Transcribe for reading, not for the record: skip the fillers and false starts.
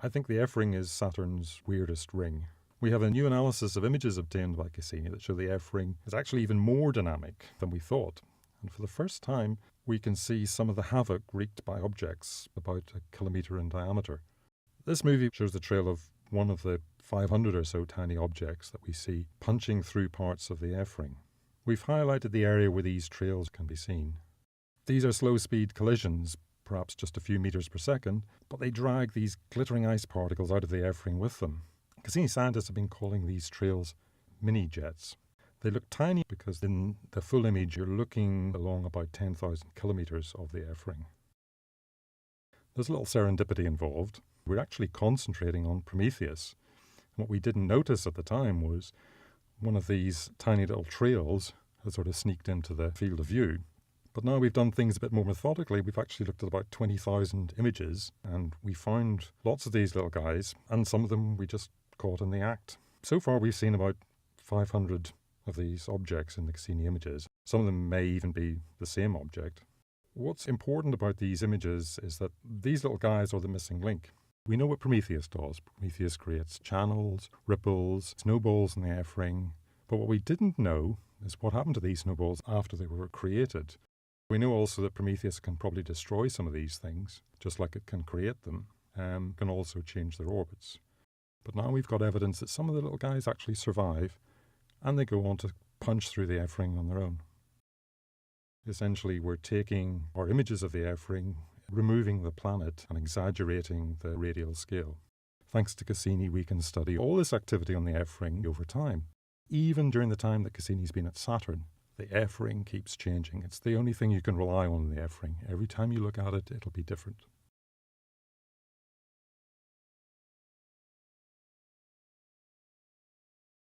I think the F ring is Saturn's weirdest ring. We have a new analysis of images obtained by Cassini that show the F ring is actually even more dynamic than we thought. And for the first time, we can see some of the havoc wreaked by objects about a kilometre in diameter. This movie shows the trail of one of the 500 or so tiny objects that we see punching through parts of the F ring. We've highlighted the area where these trails can be seen. These are slow-speed collisions, perhaps just a few meters per second, but they drag these glittering ice particles out of the F ring with them. Cassini scientists have been calling these trails mini-jets. They look tiny because in the full image you're looking along about 10,000 kilometers of the F ring. There's a little serendipity involved. We're actually concentrating on Prometheus. And what we didn't notice at the time was one of these tiny little trails has sort of sneaked into the field of view. But now we've done things a bit more methodically. We've actually looked at about 20,000 images, and we found lots of these little guys, and some of them we just caught in the act. So far we've seen about 500 of these objects in the Cassini images. Some of them may even be the same object. What's important about these images is that these little guys are the missing link. We know what Prometheus does. Prometheus creates channels, ripples, snowballs in the F ring. But what we didn't know is what happened to these snowballs after they were created. We know also that Prometheus can probably destroy some of these things, just like it can create them, can also change their orbits. But now we've got evidence that some of the little guys actually survive, and they go on to punch through the F ring on their own. Essentially, we're taking our images of the F ring, removing the planet, and exaggerating the radial scale. Thanks to Cassini, we can study all this activity on the F ring over time. Even during the time that Cassini's been at Saturn, the F ring keeps changing. It's the only thing you can rely on in the F ring. Every time you look at it, it'll be different.